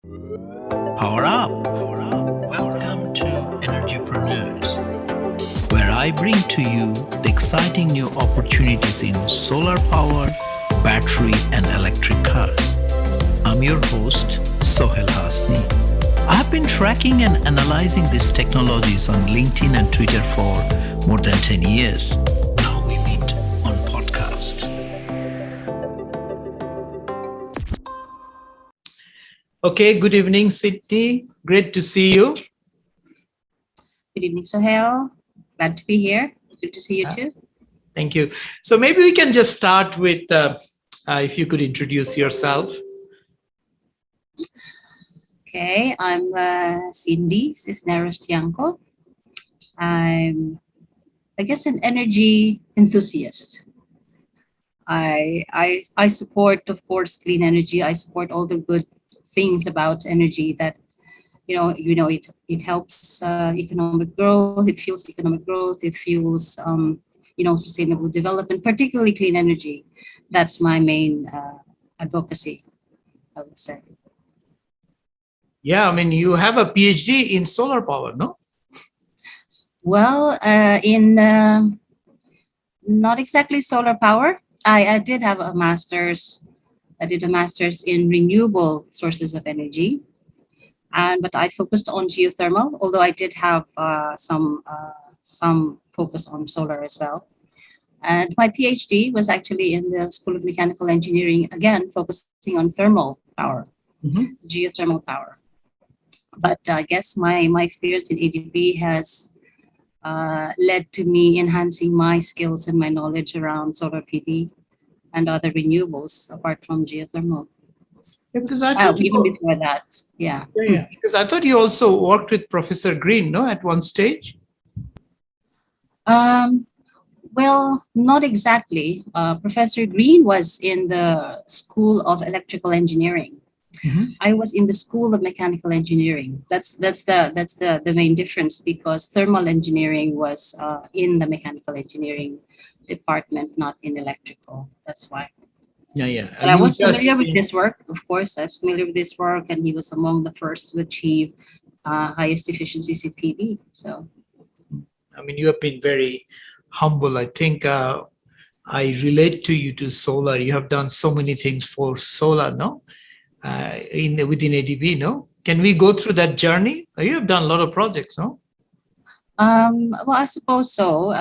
Power up! Welcome to Energypreneurs, where I bring to you the exciting new opportunities in solar power, battery, and electric cars. I'm your host, Sohail Hasni. I have been tracking and analyzing these technologies on LinkedIn and Twitter for more than 10 years. Now we meet on podcast. Okay, good evening, Sydney. Great to see you. Good evening, Sohail. Glad to be here. Good to see you too. Thank you. So maybe we can just start with, if you could introduce yourself. Okay, I'm Cindy Cisneros Tiangco. I'm, an energy enthusiast. I support, of course, clean energy. I support all the good things about energy that it helps economic growth. It fuels economic growth. It fuels sustainable development, particularly clean energy. That's my main advocacy, I would say. Yeah, I mean, you have a PhD in solar power, no? Well, in not exactly solar power. I did have a master's. I did a master's in renewable sources of energy, but I focused on geothermal. Although I did have some focus on solar as well. And my PhD was actually in the School of Mechanical Engineering, again focusing on thermal power, geothermal power. But I guess my experience in ADB has led to me enhancing my skills and my knowledge around solar PV and other renewables apart from geothermal. Yeah, because I thought even before that, yeah. Because I thought you also worked with Professor Green, no, at one stage. Well, not exactly. Professor Green was in the School of Electrical Engineering. I was in the School of Mechanical Engineering. That's the main difference, because thermal engineering was in the mechanical engineering department, not in electrical. That's why. Yeah. But I was familiar with this work. Of course, I was familiar with this work, and he was among the first to achieve highest efficiencies in PV. So, I mean, you have been very humble. I think I relate to you to solar. You have done so many things for solar, no? Within ADB, no? Can we go through that journey? You have done a lot of projects, no? Well, I suppose so.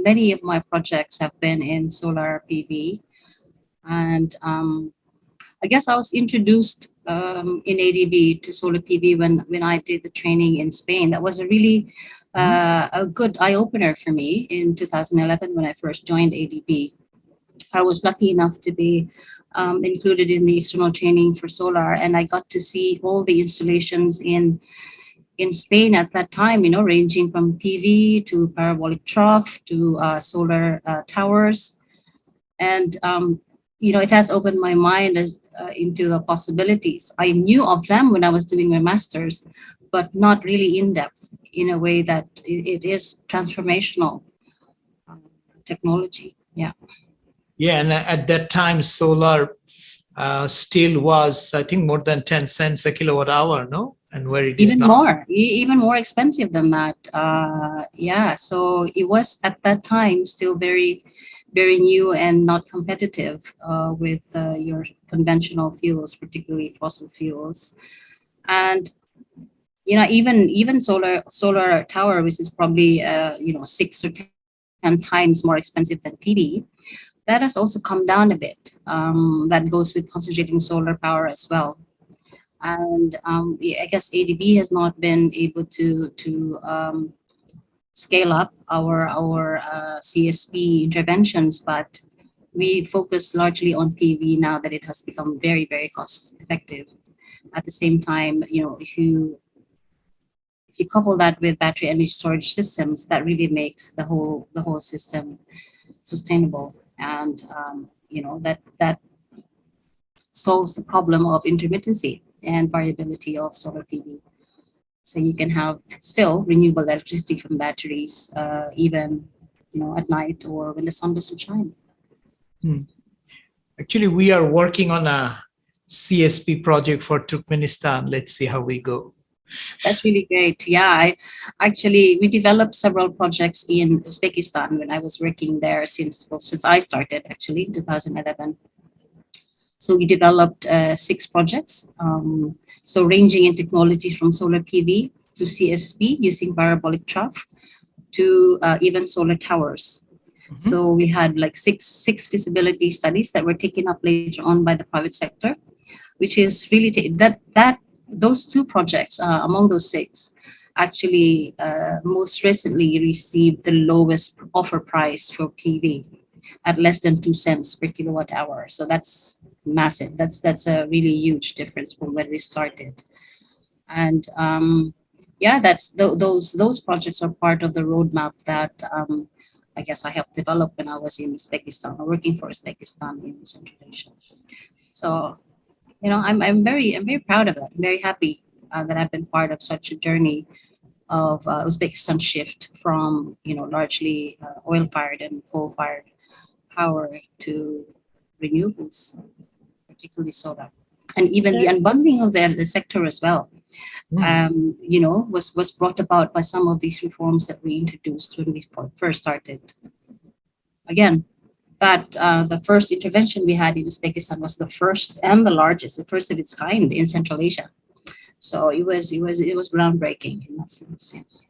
Many of my projects have been in solar PV, and I guess I was introduced in ADB to solar PV when I did the training in Spain. That was a really a good eye opener for me in 2011 when I first joined ADB. I was lucky enough to be included in the external training for solar, and I got to see all the installations in Spain at that time, ranging from PV to parabolic trough to solar towers. And, it has opened my mind into the possibilities. I knew of them when I was doing my master's, but not really in depth, in a way that it is transformational technology. Yeah. Yeah, and at that time, solar still was, I think, more than 10 cents a kilowatt hour, no? And where it is now. Even more expensive than that. So it was at that time still very, very new and not competitive with your conventional fuels, particularly fossil fuels. And even solar tower, which is probably 6 or 10 times more expensive than PV, that has also come down a bit. That goes with concentrating solar power as well. And I guess ADB has not been able to scale up our CSP interventions, but we focus largely on PV now that it has become very, very cost effective. At the same time, if you couple that with battery energy storage systems, that really makes the whole system sustainable, and that solves the problem of intermittency and variability of solar PV. So you can have still renewable electricity from batteries, even at night or when the sun doesn't shine. Actually, we are working on a CSP project for Turkmenistan. Let's see how we go. That's really great. Yeah, we developed several projects in Uzbekistan when I was working there since I started actually in 2011. So we developed 6 projects. So ranging in technology from solar PV to CSP using parabolic trough to even solar towers. So we had like six feasibility studies that were taken up later on by the private sector, which is really that those 2 projects among those 6 actually most recently received the lowest offer price for PV at less than 2 cents per kilowatt hour. So that's massive. That's a really huge difference from when we started. And yeah, those projects are part of the roadmap that I guess I helped develop when I was in Uzbekistan, working for Uzbekistan in Central Asia. So I'm very proud of it. I'm very happy that I've been part of such a journey of Uzbekistan shift from largely oil-fired and coal-fired power to renewables, particularly solar, and even the unbundling of the sector as well. Was brought about by some of these reforms that we introduced when we first started. Again, that the first intervention we had in Uzbekistan was the first and the largest, the first of its kind in Central Asia. So it was groundbreaking in that sense. Yes.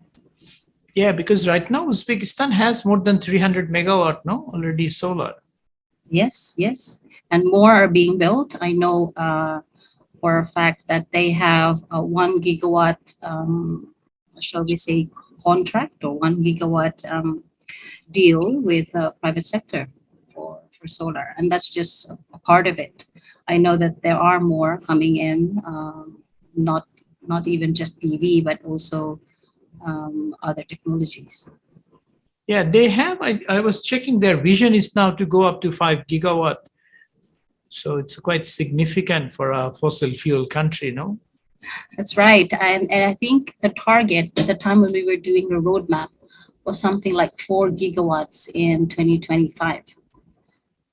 Yeah, because right now Uzbekistan has more than 300 megawatt, no, already solar. Yes, and more are being built. I know for a fact that they have a 1 gigawatt, shall we say, contract or 1 gigawatt deal with the private sector for solar, and that's just a part of it. I know that there are more coming in, not even just PV, but also other technologies. Yeah, they have. I was checking, their vision is now to go up to 5 gigawatt. So it's quite significant for a fossil fuel country, no? That's right. And I think the target at the time when we were doing the roadmap was something like 4 gigawatts in 2025.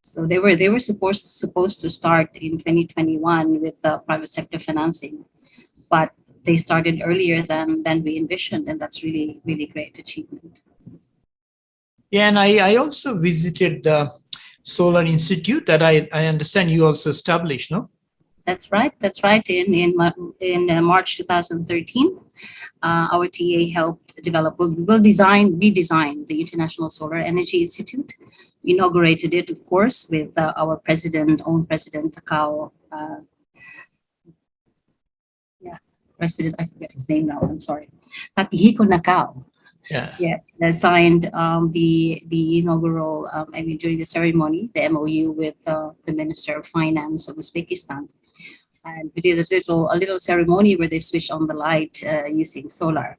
So they were supposed to start in 2021 with the private sector financing, but they started earlier than we envisioned, and that's really, really great achievement. Yeah, and I also visited the Solar Institute that I understand you also established, no? That's right. In March 2013, our TA helped develop, redesign the International Solar Energy Institute. We inaugurated it, of course, with our own president, Takao. President, I forget his name now. I'm sorry, Takehiko Nakao. Yeah. Yes, they signed the inaugural. During the ceremony, the MOU with the Minister of Finance of Uzbekistan, and we did a little ceremony where they switched on the light using solar,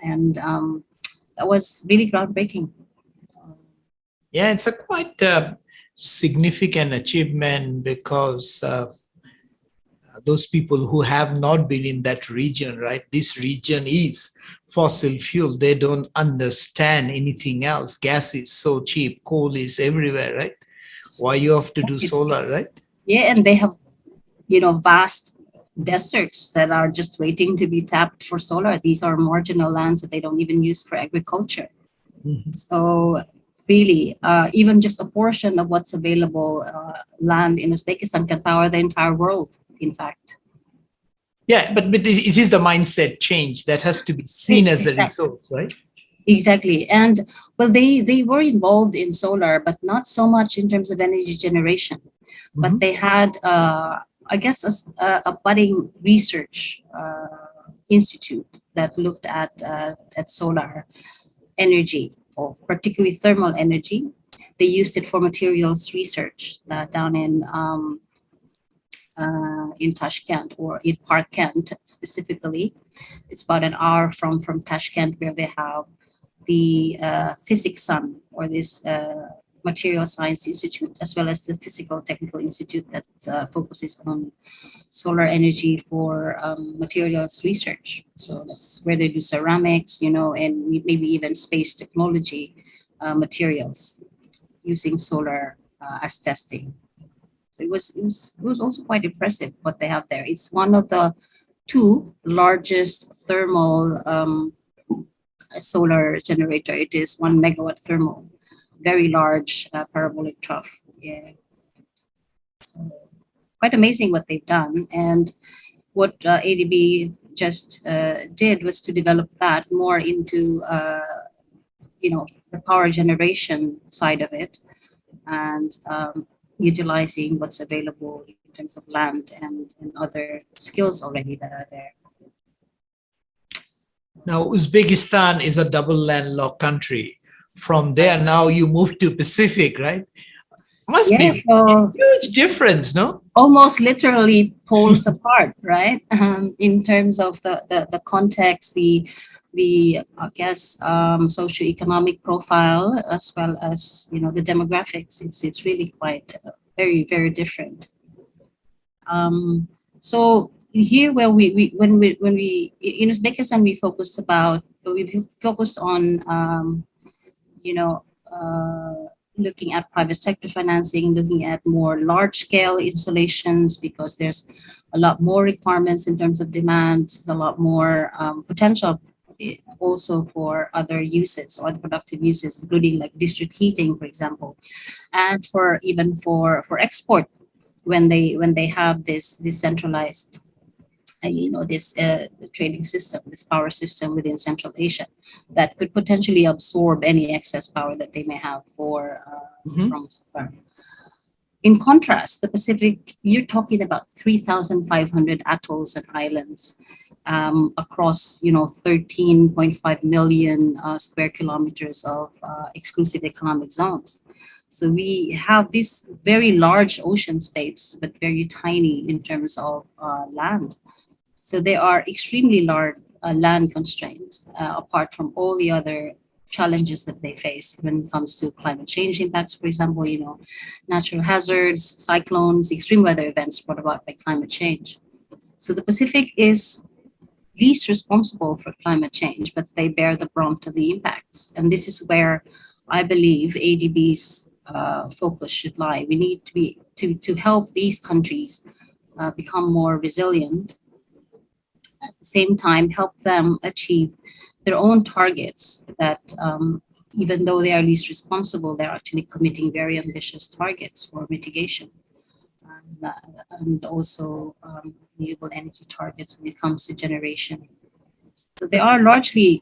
and that was really groundbreaking. Yeah, it's a quite significant achievement because those people who have not been in that region, right? This region is fossil fuel. They don't understand anything else. Gas is so cheap. Coal is everywhere, right? Why you have to do solar, right? Yeah, and they have, vast deserts that are just waiting to be tapped for solar. These are marginal lands that they don't even use for agriculture. Mm-hmm. So really, even just a portion of what's available land in Uzbekistan can power the entire world, in fact. Yeah, but it is the mindset change that has to be seen as a resource, right? Exactly. And well, they were involved in solar, but not so much in terms of energy generation. Mm-hmm. But they had, I guess, a budding research institute that looked at solar energy, or particularly thermal energy. They used it for materials research down in Tashkent, or in Parkent specifically. It's about an hour from Tashkent, where they have the Physics Sun, or this Material Science Institute, as well as the Physical Technical Institute that focuses on solar energy for materials research. So that's where they do ceramics, and maybe even space technology materials using solar as testing. So it was also quite impressive what they have there. It's one of the two largest thermal solar generator. It is 1 megawatt thermal, very large parabolic trough. Yeah, so quite amazing what they've done. And what ADB just did was to develop that more into the power generation side of it, and utilizing what's available in terms of land and other skills already that are there. Now, Uzbekistan is a double landlocked country. From there, now you move to Pacific, right? Must Yeah, be so huge difference, no? almost literally poles apart, right? In terms of the context, the I guess socioeconomic profile, as well as the demographics. It's really quite very, very different. So here, where when we in Uzbekistan, we focused on you know looking at private sector financing, looking at more large scale installations, because there's a lot more requirements in terms of demand. There's a lot more potential also for other uses or other productive uses, including like district heating, for example, and for export, when they have this centralized this trading system, this power system within Central Asia, that could potentially absorb any excess power that they may have from solar. In contrast, the Pacific, you're talking about 3,500 atolls and islands across 13.5 million square kilometers of exclusive economic zones. So we have these very large ocean states, but very tiny in terms of land. So they are extremely large land constraints, apart from all the other challenges that they face when it comes to climate change impacts, for example, natural hazards, cyclones, extreme weather events brought about by climate change. So the Pacific is least responsible for climate change, but they bear the brunt of the impacts. And this is where I believe ADB's focus should lie. We need to help these countries become more resilient. At the same time, help them achieve their own targets that, even though they are least responsible, they're actually committing very ambitious targets for mitigation, and also renewable energy targets when it comes to generation. So they are largely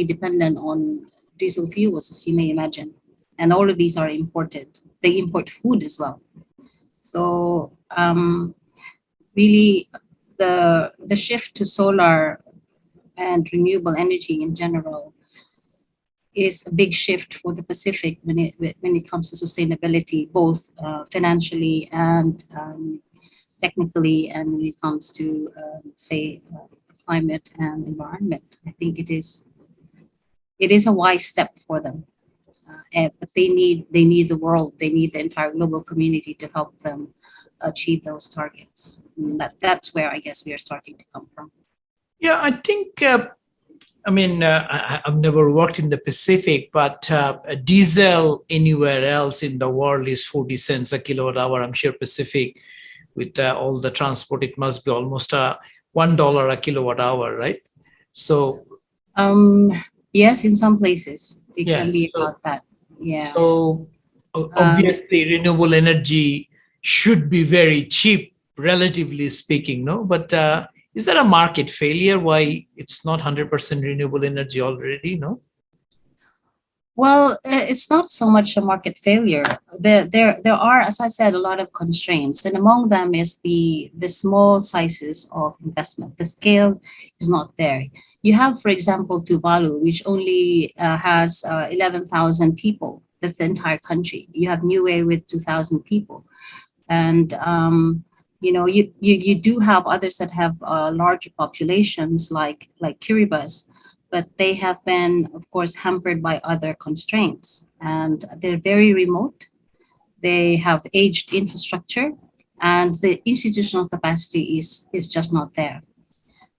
dependent on diesel fuels, as you may imagine, and all of these are imported. They import food as well. So really, the shift to solar and renewable energy in general is a big shift for the Pacific when it comes to sustainability, both financially and technically, and when it comes to climate and environment. I think it is a wise step for them. But they need the world, they need the entire global community to help them achieve those targets. And that's where I guess we are starting to come from. Yeah, I think, I've never worked in the Pacific, but diesel anywhere else in the world is 40 cents a kilowatt hour. I'm sure Pacific, with all the transport, it must be almost $1 a kilowatt hour, right? So yes, in some places it can be about that. Yeah. So obviously renewable energy should be very cheap, relatively speaking, no? But is that a market failure? Why it's not 100% renewable energy already, no? Well, it's not so much a market failure. There are, as I said, a lot of constraints, and among them is the small sizes of investment. The scale is not there. You have, for example, Tuvalu, which only has 11,000 people. That's the entire country. You have Niue with 2,000 people, and you do have others that have larger populations, like Kiribati, but they have been, of course, hampered by other constraints, and they're very remote. They have aged infrastructure, and the institutional capacity is just not there.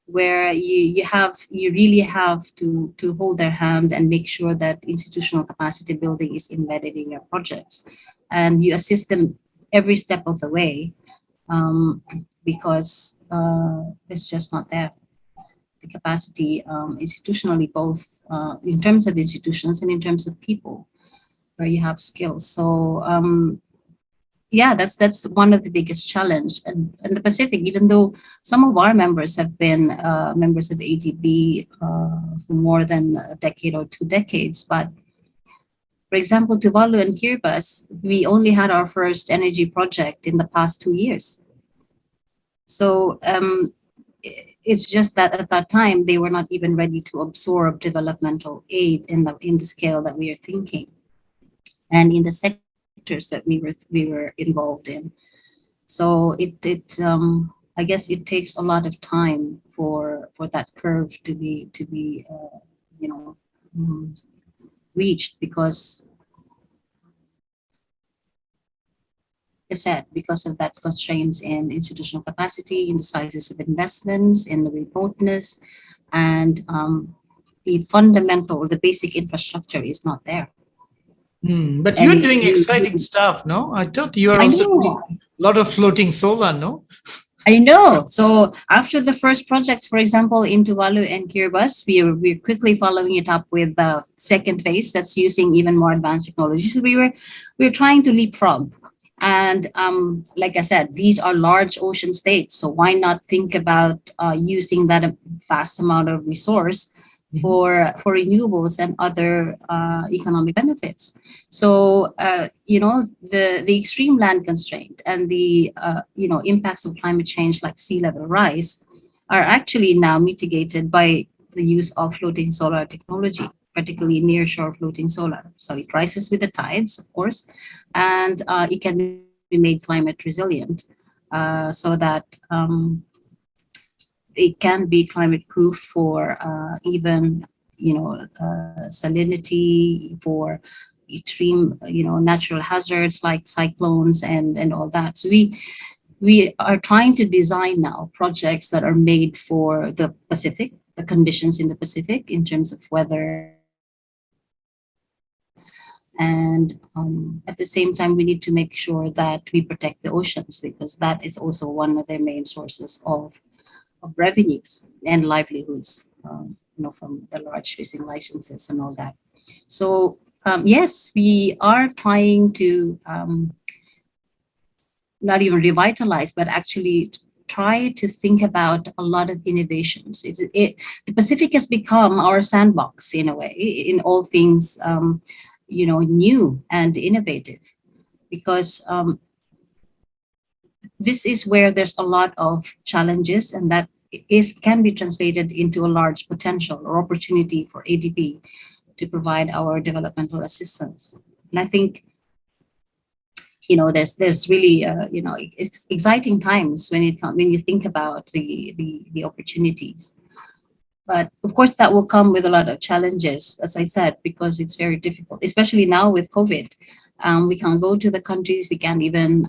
Where you really have to hold their hand and make sure that institutional capacity building is embedded in your projects, and you assist them every step of the way, because it's just not there. The capacity institutionally, both in terms of institutions and in terms of people, where you have skills. So yeah, that's one of the biggest challenge. And the Pacific, even though some of our members have been members of ADB for more than a decade or 2 decades, but for example, Tuvalu and Kiribati, we only had our first energy project in the past 2 years. So it's just that at that time they were not even ready to absorb developmental aid in the scale that we are thinking, and in the sectors that we were involved in. So I guess it takes a lot of time for that curve to be you know reached, because as said, because of that constraints in institutional capacity, in the sizes of investments, in the remoteness, and the fundamental, the basic infrastructure is not there. But And you're doing exciting stuff, no? I thought you are also doing a lot of floating solar, no? I know. So after the first projects, for example, in Tuvalu and Kiribati, we're quickly following it up with the second phase that's using even more advanced technologies. So we were trying to leapfrog. And like I said, these are large ocean states. So why not think about using that vast amount of resource for renewables and other economic benefits? So the extreme land constraint and the impacts of climate change, like sea level rise, are actually now mitigated by the use of floating solar technology, particularly nearshore floating solar. So it rises with the tides, of course, and it can be made climate resilient, so that it can be climate proof for even salinity, for extreme natural hazards like cyclones and all that. So we are trying to design now projects that are made for the Pacific, the conditions in the Pacific in terms of weather. And at the same time, we need to make sure that we protect the oceans, because that is also one of their main sources of revenues and livelihoods, from the large fishing licenses and all that. So yes, we are trying to not even revitalize, but actually try to think about a lot of innovations. The Pacific has become our sandbox in a way, in all things new and innovative, because this is where there's a lot of challenges, and that can be translated into a large potential or opportunity for ADB to provide our developmental assistance. And I think there's really it's exciting times when you think about the opportunities. But of course, that will come with a lot of challenges, as I said, because it's very difficult, especially now with COVID. We can't go to the countries. We can't even,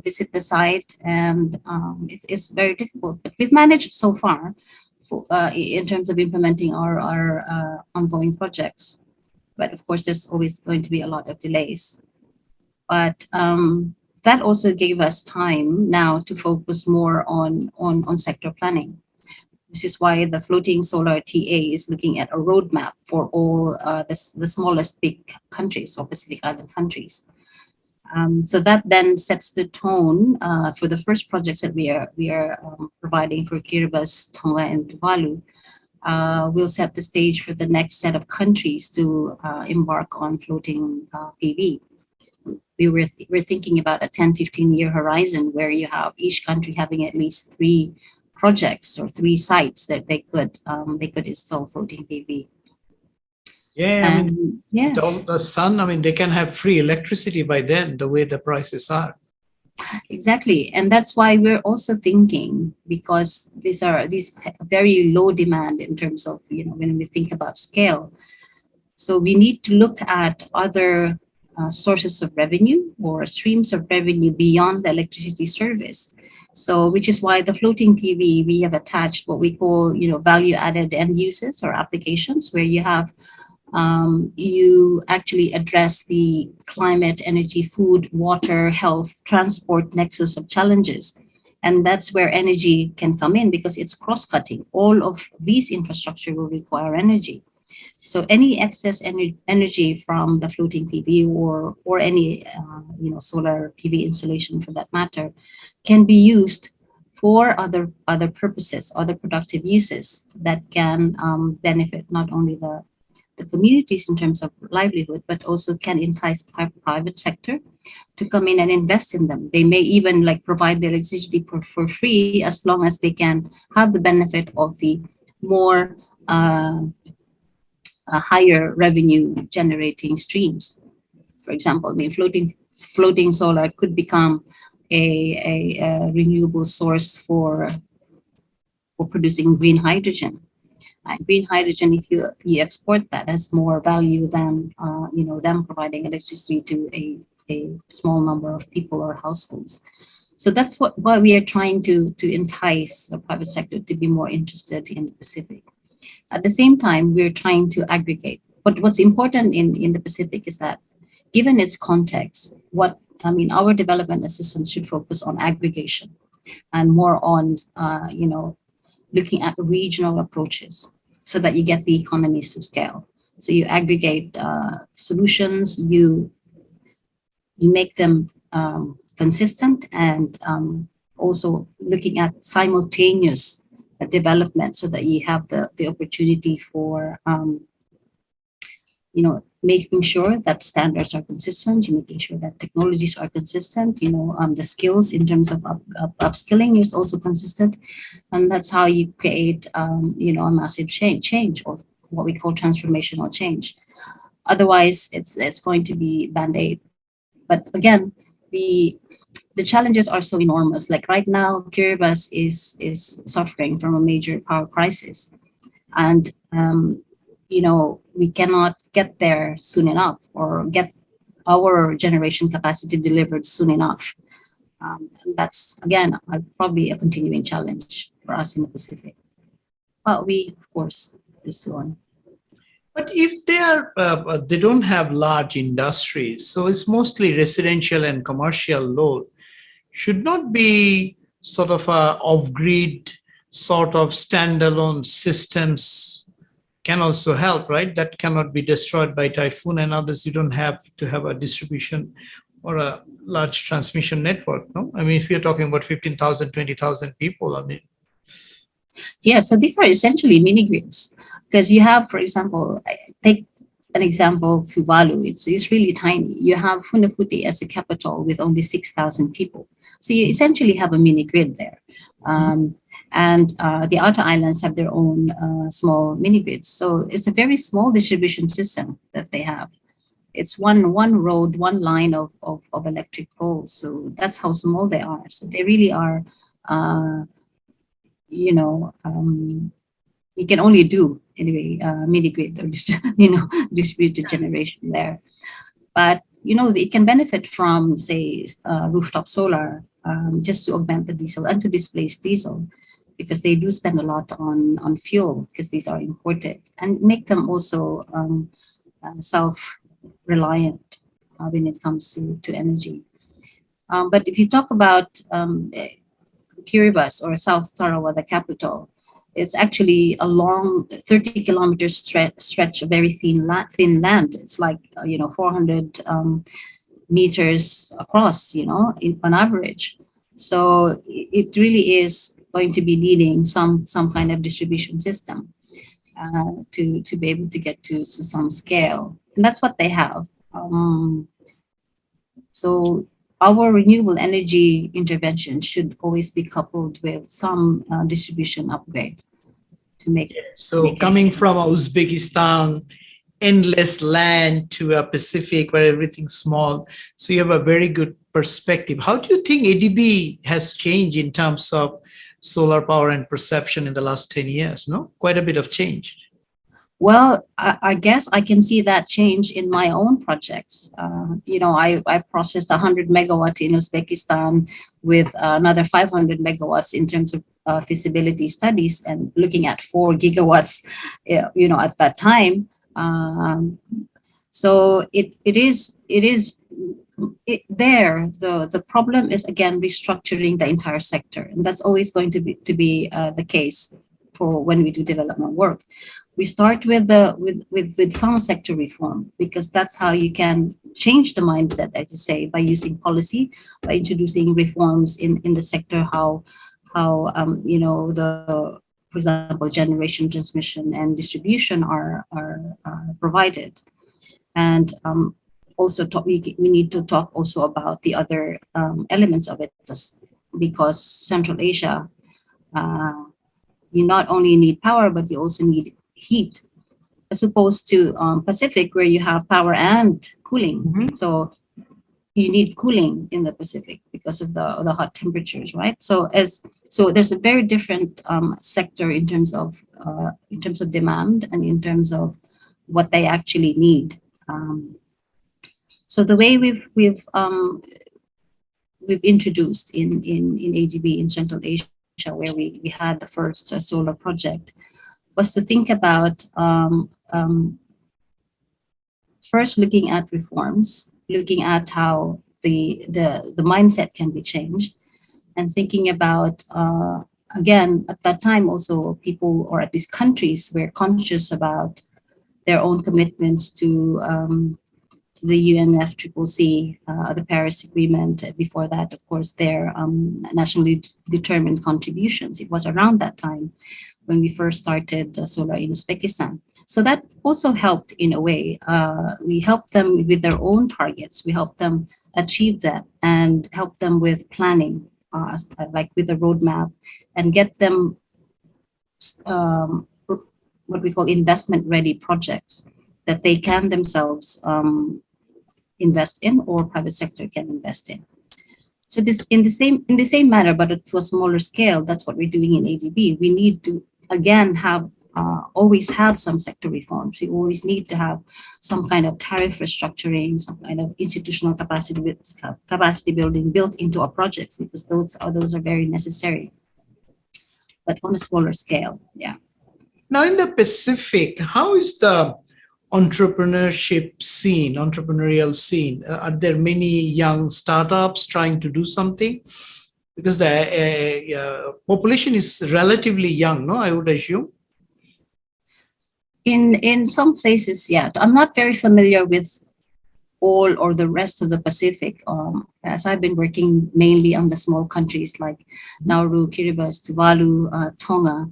visit the site, and it's very difficult. But we've managed so far, in terms of implementing our ongoing projects. But of course, there's always going to be a lot of delays. But that also gave us time now to focus more on sector planning. This is why the floating solar TA is looking at a roadmap for all the smallest big countries or Pacific Island countries. So that then sets the tone for the first projects that we are providing for Kiribati, Tonga, and Tuvalu. We'll set the stage for the next set of countries to embark on floating PV. We're thinking about a 10-15 year horizon, where you have each country having at least 3 projects or 3 sites that they could install floating PV. Yeah, the sun, they can have free electricity by then, the way the prices are. Exactly. And that's why we're also thinking, because these very low demand in terms of, when we think about scale. So we need to look at other sources of revenue or streams of revenue beyond the electricity service. So, which is why the floating PV, we have attached what we call, value added end uses or applications, where you have you actually address the climate, energy, food, water, health, transport nexus of challenges. And that's where energy can come in because it's cross-cutting. All of these infrastructure will require energy. So any excess energy from the floating PV or any solar PV installation for that matter can be used for other purposes, other productive uses that can benefit not only the communities in terms of livelihood, but also can entice private sector to come in and invest in them. They may even like provide their electricity for free as long as they can have the benefit of the more higher revenue generating streams. For example, I mean, floating solar could become a renewable source for producing green hydrogen. Green hydrogen, if you export that, has more value than them providing electricity to a small number of people or households. So that's why we are trying to entice the private sector to be more interested in the Pacific. At the same time, we're trying to aggregate. But what's important in the Pacific is that, given its context, our development assistance should focus on aggregation and more on looking at regional approaches so that you get the economies of scale. So you aggregate solutions, you make them consistent, and also looking at simultaneous development so that you have the opportunity for making sure that standards are consistent, you're making sure that technologies are consistent, the skills in terms of upskilling is also consistent. And that's how you create, a massive change, or what we call transformational change. Otherwise, it's going to be Band-Aid. But again, the challenges are so enormous. Like right now, Kiribati is suffering from a major power crisis. And we cannot get there soon enough or get our generation capacity delivered soon enough. And that's, again, probably a continuing challenge for us in the Pacific. But we, of course, pursue on. But if they don't have large industries, so it's mostly residential and commercial load, should not be sort of a off-grid sort of standalone systems can also help, right? That cannot be destroyed by typhoon and others. You don't have to have a distribution or a large transmission network, no? I mean, if you're talking about 15,000, 20,000 people, I mean. Yeah, so these are essentially mini grids because you have, for example, take an example, Tuvalu. It's really tiny. You have Funafuti as a capital with only 6,000 people. So you essentially have a mini grid there. And the outer islands have their own small mini grids. So it's a very small distribution system that they have. It's one road, one line of electric poles. So that's how small they are. So they really are, you can only do anyway mini grid or distributed generation there. But it can benefit from, say, rooftop solar just to augment the diesel and to displace diesel, because they do spend a lot on fuel because these are imported, and make them also self-reliant when it comes to energy. But if you talk about Kiribati or South Tarawa, the capital, it's actually a long 30 kilometer stretch of very thin land. It's like 400 meters across, on average. So it really is going to be needing some kind of distribution system to be able to get to some scale, and that's what they have. So our renewable energy intervention should always be coupled with some distribution upgrade to make. So coming from Uzbekistan, endless land, to a Pacific where everything's small, so you have a very good perspective. How do you think ADB has changed in terms of solar power and perception in the last 10 years? No, quite a bit of change. Well, I guess I can see that change in my own projects. I processed 100 megawatts in Uzbekistan with another 500 megawatts in terms of feasibility studies, and looking at 4 gigawatts, at that time. Um, so the problem is again restructuring the entire sector, and that's always going to be the case for when we do development work. We start with with some sector reform, because that's how you can change the mindset, as you say, by using policy, by introducing reforms in the sector, how the, for example, generation, transmission, and distribution are provided. And also we need to talk also about the other elements of it, because Central Asia, uh, you not only need power, but you also need heat, as opposed to Pacific, where you have power and cooling. Mhm. So you need cooling in the Pacific because of the hot temperatures, right? So there's a very different sector in terms of demand and in terms of what they actually need. So the way we've introduced in ADB in Central Asia, where we had the first solar project, was to think about first looking at reforms, looking at how the mindset can be changed, and thinking about again, at that time also, people, or at least countries, were conscious about their own commitments to the UNFCCC, the Paris Agreement. Before that, of course, their nationally determined contributions. It was around that time when we first started solar in Uzbekistan. So that also helped in a way. We helped them with their own targets. We helped them achieve that, and help them with planning, like with a roadmap, and get them what we call investment ready projects that they can themselves invest in, or private sector can invest in. So this in the same manner, but to a smaller scale, that's what we're doing in ADB. We need to again have always have some sector reforms. We always need to have some kind of tariff restructuring, some kind of institutional capacity building built into our projects, because those are very necessary, but on a smaller scale. Yeah. Now, in the Pacific, how is the entrepreneurial scene? Are there many young startups trying to do something? Because the population is relatively young, no, I would assume. In some places, yeah. I'm not very familiar with all or the rest of the Pacific, as I've been working mainly on the small countries like Nauru, Kiribati, Tuvalu, Tonga.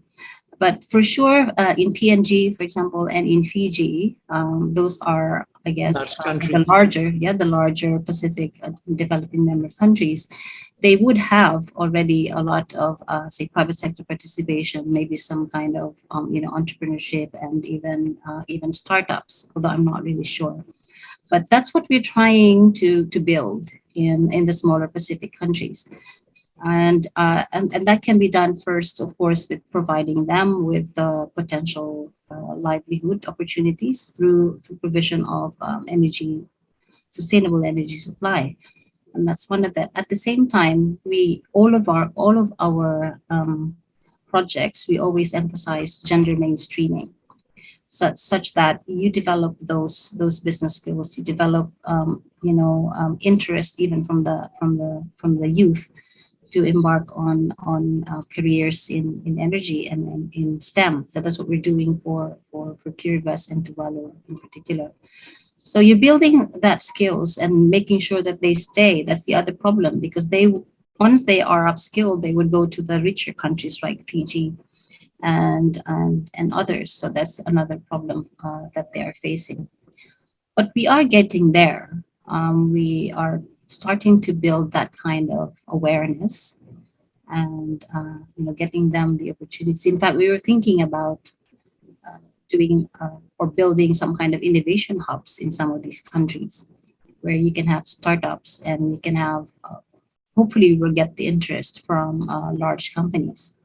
But for sure, in PNG, for example, and in Fiji, those are, I guess, the larger Pacific developing member countries. They would have already a lot of, say, private sector participation, maybe some kind of, entrepreneurship, and even startups. Although I'm not really sure, but that's what we're trying to build in the smaller Pacific countries. And that can be done first, of course, with providing them with potential livelihood opportunities through provision of sustainable energy supply, and that's one of them. At the same time, all of our projects, we always emphasize gender mainstreaming, such that you develop those business skills, you develop interest even from the youth, to embark on careers in energy and in STEM. So that's what we're doing for Kiribati and Tuvalu in particular. So you're building that skills and making sure that they stay. That's the other problem, because once they are upskilled, they would go to the richer countries like Fiji and others. So that's another problem that they are facing. But we are getting there. We are starting to build that kind of awareness, and getting them the opportunities. In fact, we were thinking about doing or building some kind of innovation hubs in some of these countries, where you can have startups, and you can have hopefully we will get the interest from large companies.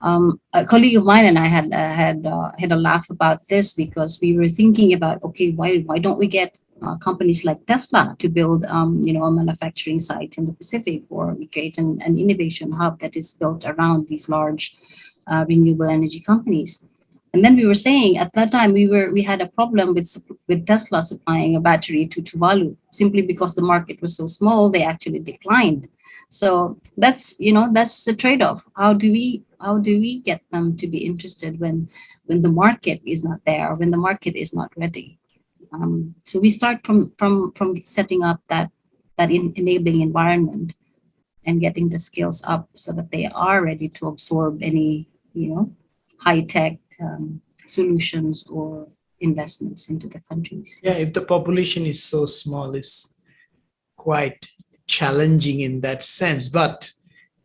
A colleague of mine and I had a laugh about this, because we were thinking about, okay, why don't we get companies like Tesla to build a manufacturing site in the Pacific, or we create an innovation hub that is built around these large renewable energy companies. And then we were saying at that time we had a problem with Tesla supplying a battery to Tuvalu simply because the market was so small. They actually declined. So that's the trade-off. How do we get them to be interested when the market is not there, when the market is not ready? So we start from setting up that enabling environment and getting the skills up so that they are ready to absorb any high tech solutions or investments into the countries. Yeah, if the population is so small, it's quite challenging in that sense. But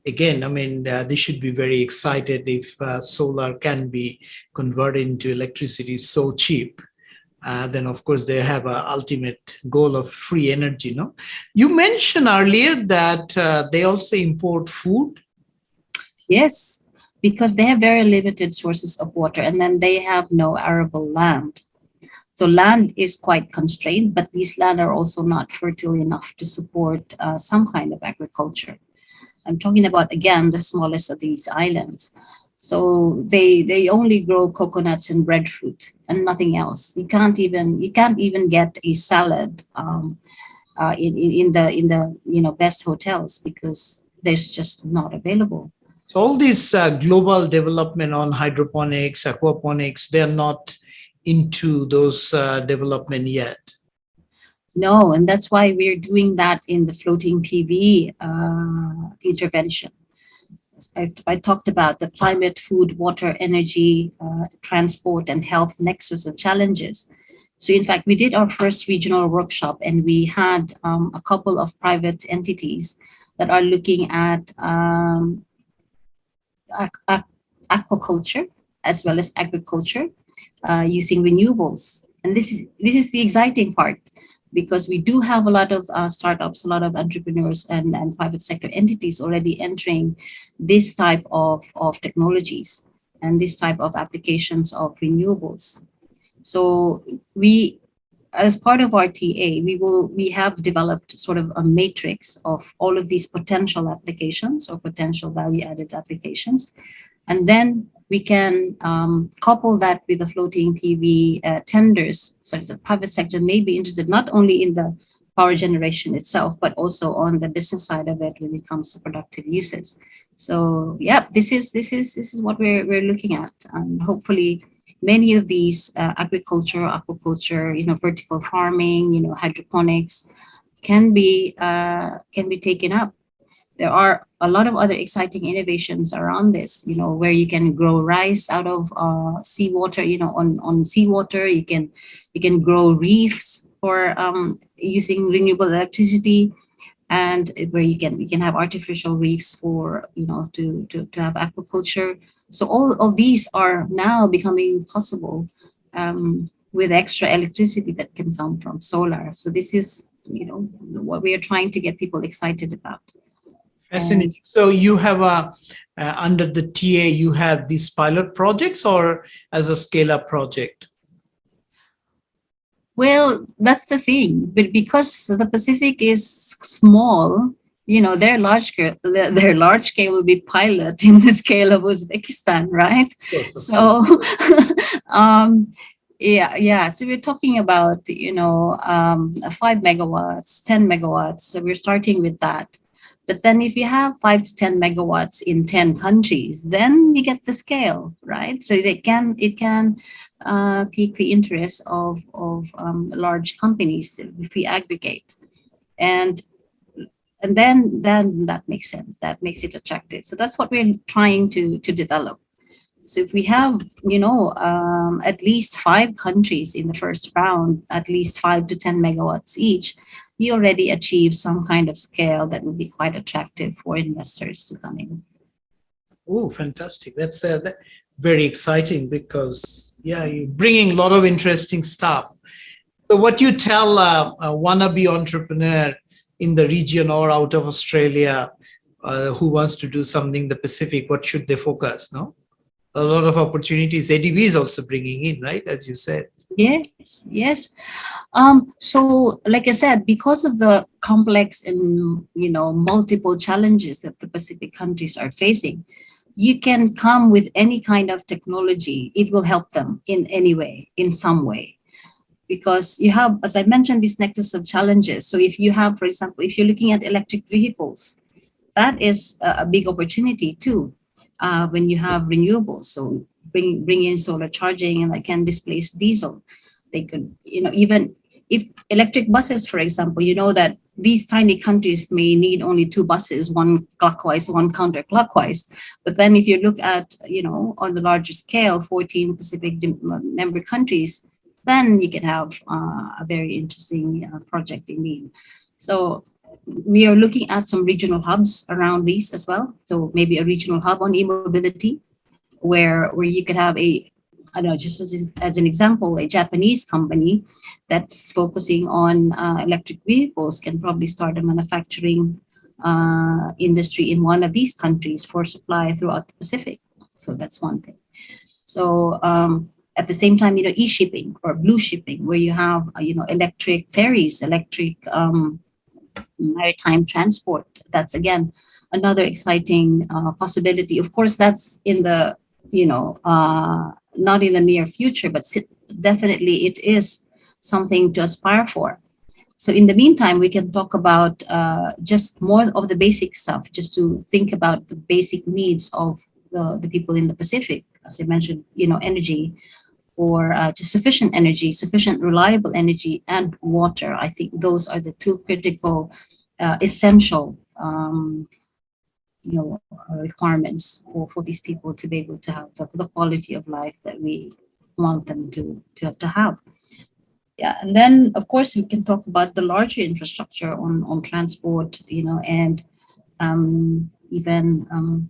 again, I mean, they should be very excited if solar can be converted into electricity so cheap. Then of course they have an ultimate goal of free energy. No, you mentioned earlier that they also import food. Yes, because they have very limited sources of water and then they have no arable land. So land is quite constrained, but these land are also not fertile enough to support some kind of agriculture. I'm talking about, again, the smallest of these islands. So they only grow coconuts and breadfruit and nothing else. You can't even get a salad in the best hotels because there's just not available. So all this global development on hydroponics, aquaponics, they are not into those development yet. No, and that's why we're doing that in the floating PV intervention. I talked about the climate, food, water, energy, transport, and health nexus of challenges. So, in fact, we did our first regional workshop, and we had a couple of private entities that are looking at aquaculture as well as agriculture using renewables. And this is the exciting part because we do have a lot of startups, a lot of entrepreneurs and private sector entities already entering this type of technologies and this type of applications of renewables. So we, as part of our TA, we have developed sort of a matrix of all of these potential applications or potential value-added applications. And then we can couple that with the floating PV tenders, so that the private sector may be interested not only in the power generation itself, but also on the business side of it when it comes to productive uses. So yeah, this is what we're looking at, and hopefully many of these agriculture, aquaculture, vertical farming, hydroponics can be taken up. There are a lot of other exciting innovations around this, where you can grow rice out of seawater, on seawater. You can grow reefs for using renewable electricity, and where you can have artificial reefs for to have aquaculture. So all of these are now becoming possible with extra electricity that can come from solar. So this is what we are trying to get people excited about. Fascinating. So you have under the TA, you have these pilot projects or as a scale-up project? Well, that's the thing. But because the Pacific is small, their large scale will be pilot in the scale of Uzbekistan, right? Yes, So, yeah. So we're talking about 5 megawatts, 10 megawatts. So we're starting with that. But then if you have 5 to 10 megawatts in 10 countries, then you get the scale, right? So it can pique the interest of large companies if we aggregate. And then that makes sense. That makes it attractive. So that's what we're trying to develop. So if we have, at least 5 countries in the first round, at least 5 to 10 megawatts each, you already achieve some kind of scale that would be quite attractive for investors to come in. Oh, fantastic. That's very exciting because, you're bringing a lot of interesting stuff. So what you tell a wannabe entrepreneur in the region or out of Australia who wants to do something in the Pacific, what should they focus, no? A lot of opportunities ADB is also bringing in, right? As you said. Yes. So like I said, because of the complex and multiple challenges that the Pacific countries are facing, you can come with any kind of technology. It will help them in any way, in some way. Because you have, as I mentioned, this nexus of challenges. So if you have, for example, if you're looking at electric vehicles, that is a big opportunity too. When you have renewables, so bring in solar charging, and that can displace diesel. They could, even if electric buses, for example, that these tiny countries may need only two buses, one clockwise, one counterclockwise. But then if you look at, on the larger scale, 14 Pacific member countries, then you can have a very interesting project indeed. So we are looking at some regional hubs around these as well. So maybe a regional hub on e-mobility, where you could have I don't know, just as an example, a Japanese company that's focusing on electric vehicles can probably start a manufacturing industry in one of these countries for supply throughout the Pacific. So that's one thing. So at the same time, e-shipping or blue shipping, where you have, electric ferries, electric maritime transport. That's again another exciting possibility. Of course, that's in the, not in the near future, but definitely it is something to aspire for. So in the meantime, we can talk about just more of the basic stuff, just to think about the basic needs of the people in the Pacific. As I mentioned, energy, or just sufficient energy, sufficient reliable energy, and water. I think those are the two critical, essential, requirements for these people to be able to have the quality of life that we want them to have. Yeah, and then of course we can talk about the larger infrastructure on transport, and even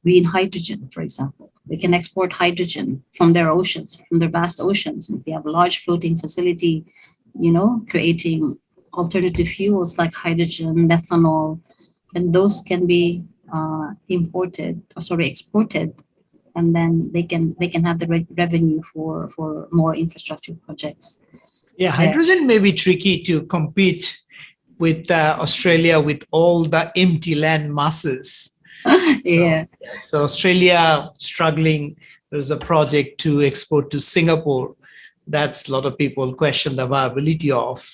green hydrogen, for example. They can export hydrogen from their oceans, from their vast oceans. And if you have a large floating facility, creating alternative fuels like hydrogen, methanol, and those can be exported, and then they can have the revenue for more infrastructure projects. Yeah, hydrogen may be tricky to compete with Australia with all the empty land masses. Yeah. So Australia struggling. There's a project to export to Singapore. That's a lot of people question the viability of.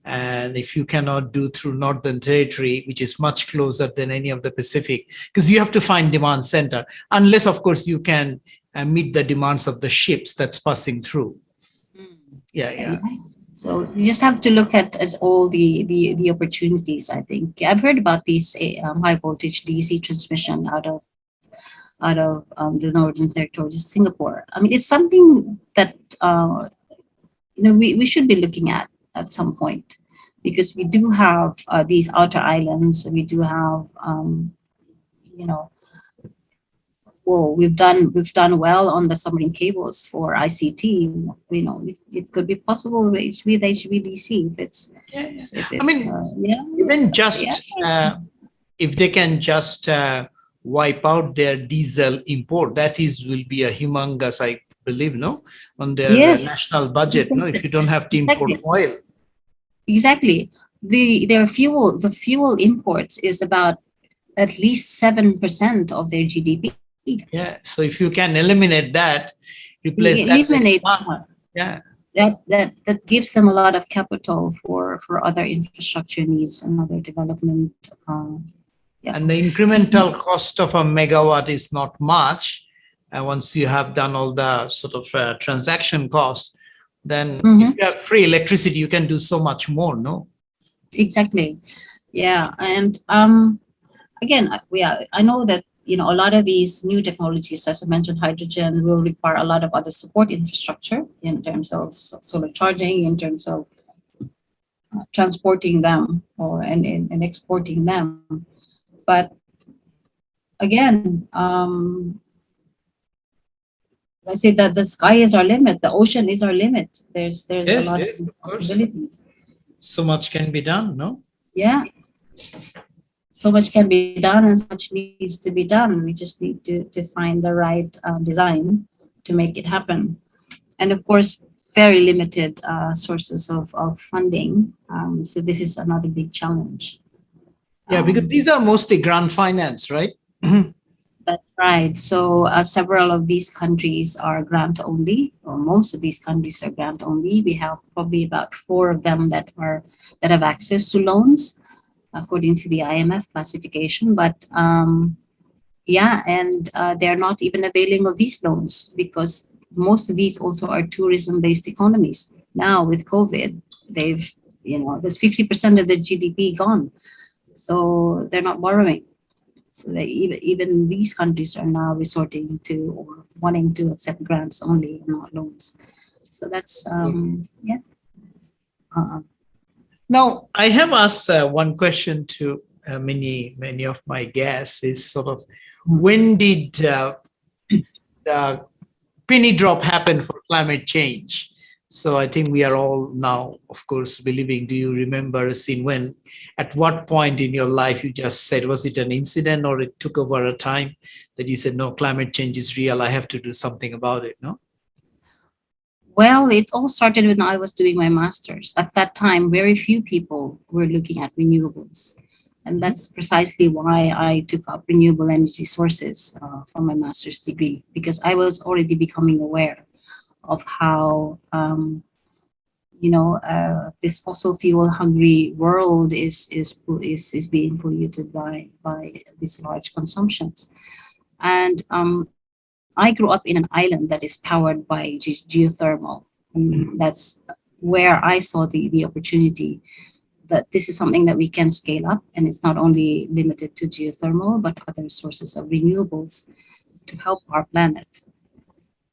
And if you cannot do through Northern Territory, which is much closer than any of the Pacific, because you have to find demand center, unless of course you can meet the demands of the ships that's passing through. Yeah. So you just have to look at all the opportunities. I think I've heard about these high voltage DC transmission out of the Northern Territory, Singapore. I mean, it's something that we should be looking at some point, because we do have these outer islands. We do have well, we've done well on the submarine cables for ICT. It could be possible with HVDC if it's. Even just if they can just wipe out their diesel import, that will be a humongous, I believe, on their national budget. If you don't have to import oil. Exactly. The fuel imports is about at least 7% of their GDP. Yeah. So if you can eliminate that, replace that with sun. Yeah. That gives them a lot of capital for other infrastructure needs and other development. And the incremental cost of a megawatt is not much. Once you have done all the sort of transaction costs, then if you have free electricity, you can do so much more, no? Exactly. Yeah. And again, I know that a lot of these new technologies, as I mentioned, hydrogen will require a lot of other support infrastructure in terms of solar charging, in terms of transporting them and exporting them. But again, I say that the sky is our limit, the ocean is our limit. There's a lot of possibilities. So much can be done, no? Yeah. So much can be done and so much needs to be done. We just need to find the right design to make it happen. And of course, very limited sources of funding. So this is another big challenge. Yeah, because these are mostly grant finance, right? Mhm. That's right. So several of these countries are grant only, or most of these countries are grant only. We have probably about four of them that have access to loans according to the IMF classification. But yeah, and they're not even availing of these loans because most of these also are tourism-based economies. Now with COVID, there's 50% of the GDP gone, so they're not borrowing. So they, even these countries are now resorting to or wanting to accept grants only, not loans. So that's yeah. Uh, Now, I have asked one question to many of my guests is sort of when did the penny drop happen for climate change? So I think we are all now, of course, believing. Do you remember a scene when, at what point in your life you just said, was it an incident or it took over a time that you said, no, climate change is real, I have to do something about it, no? Well, it all started when I was doing my master's. At that time, very few people were looking at renewables. And that's precisely why I took up renewable energy sources for my master's degree, because I was already becoming aware of how, this fossil fuel hungry world is being polluted by these large consumptions. And I grew up in an island that is powered by geothermal. And that's where I saw the opportunity that this is something that we can scale up. And it's not only limited to geothermal, but other sources of renewables to help our planet.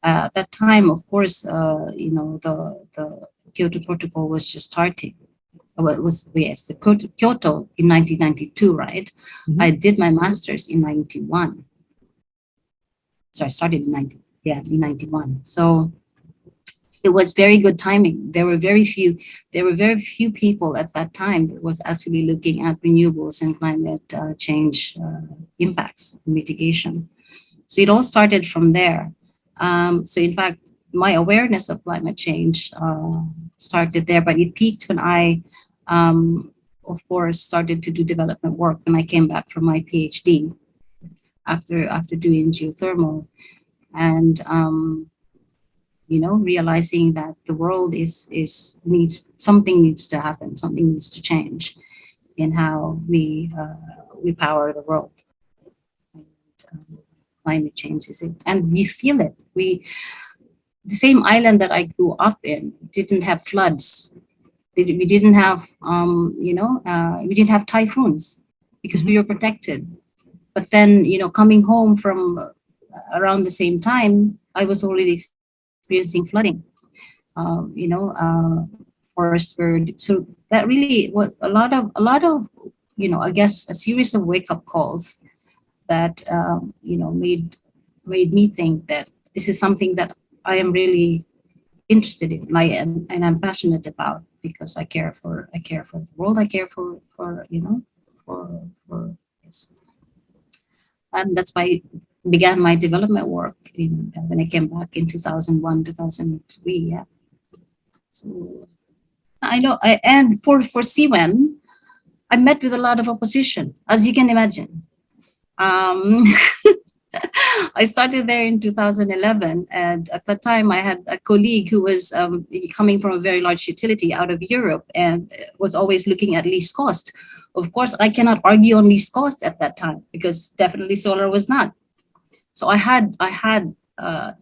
At that time, of course, the Kyoto Protocol was just starting. Well, it was, yes, the Kyoto in 1992, right? Mhm. I did my master's in 91. So I started in 91. So it was very good timing. There were very few people at that time that was actually looking at renewables and climate change impacts mitigation. So it all started from there. So in fact, my awareness of climate change started there, but it peaked when I, of course, started to do development work when I came back from my PhD after doing geothermal. And realizing that the world needs to happen, something needs to change in how we power the world. And, climate change is it, and we feel it. The same island that I grew up in didn't have floods. We didn't have we didn't have typhoons because we were protected. But then coming home from around the same time, I was already experiencing flooding. Forests were, so that really was a lot of I guess a series of wake up calls that made me think that this is something that I am really interested in, and I'm passionate about because I care for the world, I care for yes. And that's why I began my development work when I came back in 2001, 2003. Yeah. So I know, and for CWEN, I met with a lot of opposition, as you can imagine. Um, I started there in 2011, and at that time I had a colleague who was coming from a very large utility out of Europe and was always looking at least cost. Of course, I cannot argue on least cost at that time because definitely solar was not. So I had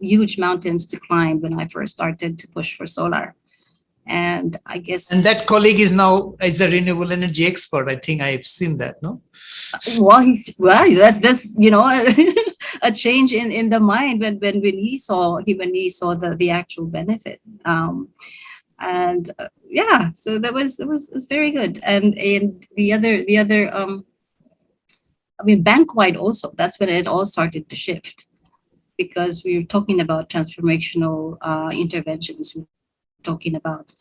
huge mountains to climb when I first started to push for solar, and I guess And that colleague is now is a renewable energy expert. I think I've seen that, no? that's a change in the mind when he saw the actual benefit. And yeah, so that was very good. And the other I mean, bank wide also, that's when it all started to shift because we were talking about transformational interventions. We're talking about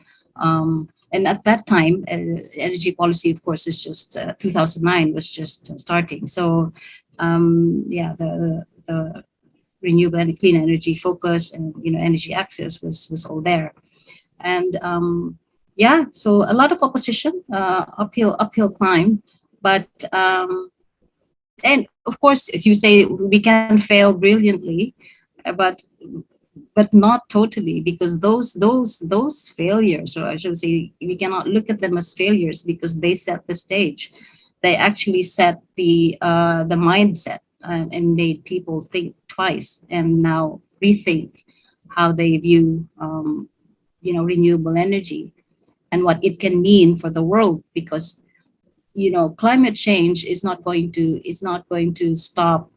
and at that time, energy policy, of course, is just 2009 was just starting. So yeah, the renewable and clean energy focus and energy access was all there. And yeah, so a lot of opposition, uphill climb, but and of course, as you say, we can fail brilliantly, but not totally, because those failures, or I should say, we cannot look at them as failures because they set the stage. They actually set the mindset, and made people think twice and now rethink how they view renewable energy and what it can mean for the world, because climate change is not going to stop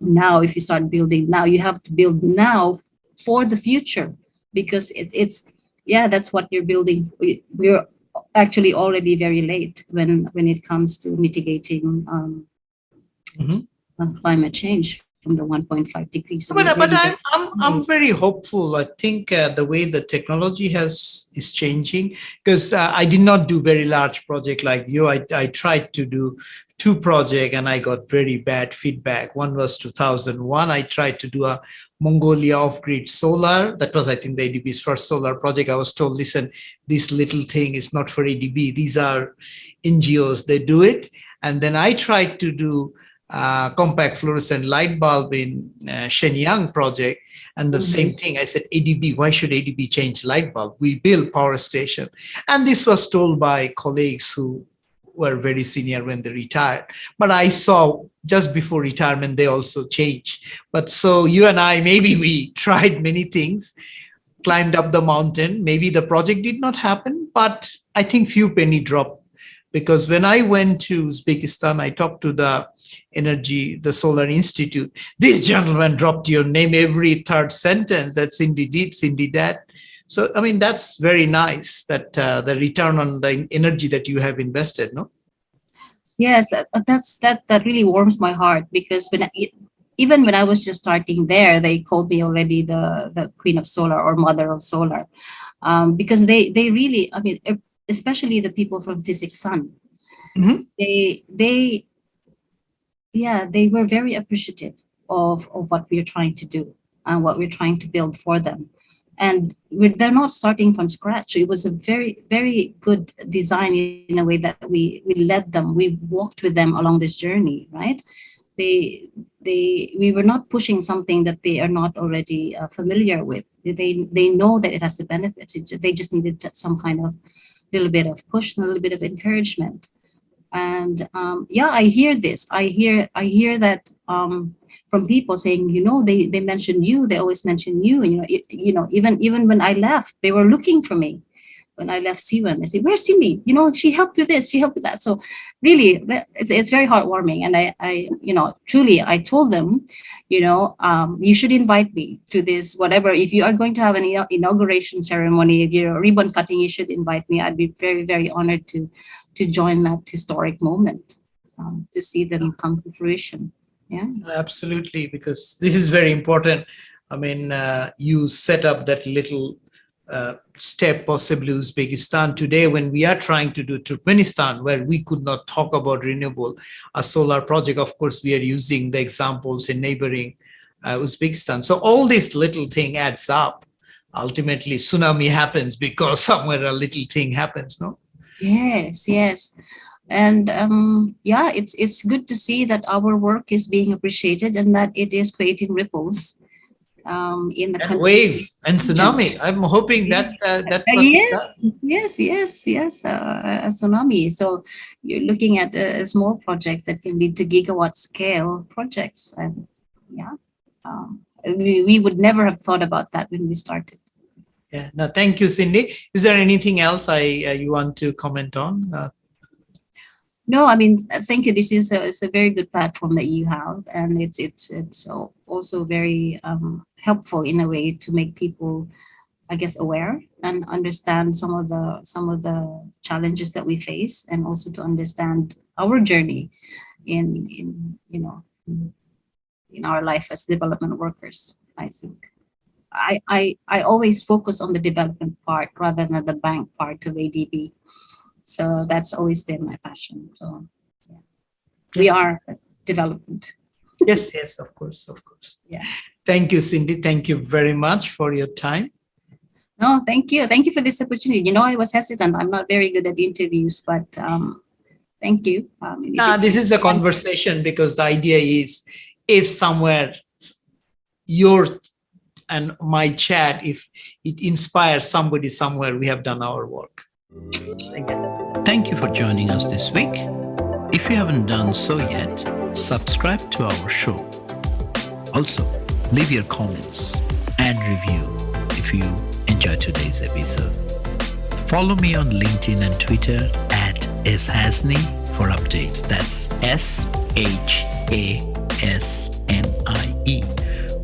now. If you start building now, you have to build now for the future, because it's yeah, that's what you're building. We're actually already very late when it comes to mitigating Mhm. climate change from the 1.5 degrees. So But, we're but very, I'm very hopeful. I think the way the technology is changing, because I did not do very large project like you. I tried to do two project and I got very bad feedback. One was 2001. I tried to do a Mongolia off-grid solar. That was, I think, the ADB's first solar project. I was told, listen, this little thing is not for ADB. These are NGOs. They do it. And then I tried to do compact fluorescent light bulb in Shenyang project. And the same thing, I said, ADB, why should ADB change light bulb? We build power station. And this was told by colleagues who were very senior when they retired. But I saw just before retirement, they also changed. But so you and I, maybe we tried many things, climbed up the mountain. Maybe the project did not happen, but I think few penny dropped. Because when I went to Uzbekistan, I talked to the Solar Institute. This gentleman dropped your name every third sentence. That Cindy did, Cindy that. So, I mean, that's very nice that the return on the energy that you have invested, no? yes, that really warms my heart, because even when I was just starting there, they called me already the queen of solar or mother of solar, because they really, I mean, especially the people from Physics Sun, Mhm. they yeah, they were very appreciative of what we're trying to do and what we're trying to build for them. And they're not starting from scratch. So it was a very, very good design in a way that we led them, we walked with them along this journey, right? We were not pushing something that they are not already familiar with. They know that it has the benefits. They just needed some kind of little bit of push and a little bit of encouragement. And yeah, I hear this. I hear that from people saying, they mention you. They always mention you. And even when I left, they were looking for me. When I left Siwan, they say, "Where's Cindy? She helped with this. She helped with that." So really, it's very heartwarming. And I truly, I told them, you should invite me to this, whatever. If you are going to have an inauguration ceremony, if you're ribbon cutting, you should invite me. I'd be very, very honored to join that historic moment, to see them come to fruition. Yeah. Absolutely, because this is very important. I mean, you set up that little step, possibly Uzbekistan. Today, when we are trying to do Turkmenistan, where we could not talk about renewable, a solar project, of course, we are using the examples in neighboring Uzbekistan. So all this little thing adds up. Ultimately, tsunami happens because somewhere a little thing happens, no? Yes, yes. And yeah, it's good to see that our work is being appreciated and that it is creating ripples in the And country. wave and tsunami. I'm hoping that that's what it does. Yes, a tsunami. So you're looking at a small project that can lead to gigawatt scale projects. And yeah, we would never have thought about that when we started. Yeah. No, thank you, Cindy. Is there anything else you want to comment on? No, I mean, thank you. This is it's a very good platform that you have, and it's also very helpful in a way to make people, I guess, aware and understand some of the challenges that we face, and also to understand our journey in our life as development workers. I think I always focus on the development part rather than the bank part of ADB. So that's always been my passion. So yeah. We are development. Yes, of course. Yeah. Thank you, Cindy. Thank you very much for your time. No, thank you. Thank you for this opportunity. I was hesitant. I'm not very good at interviews, but Thank you. This is a conversation because the idea is if somewhere your and my chat, if it inspires somebody somewhere, we have done our work. Thank you for joining us this week. If you haven't done so yet, subscribe to our show. Also, leave your comments and review if you enjoyed today's episode. Follow me on LinkedIn and Twitter at shasni for updates. That's SHASNIE.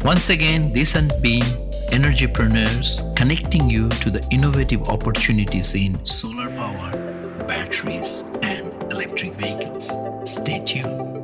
Once again, this has been Energypreneurs, connecting you to the innovative opportunities in solar power, batteries, and electric vehicles. Stay tuned.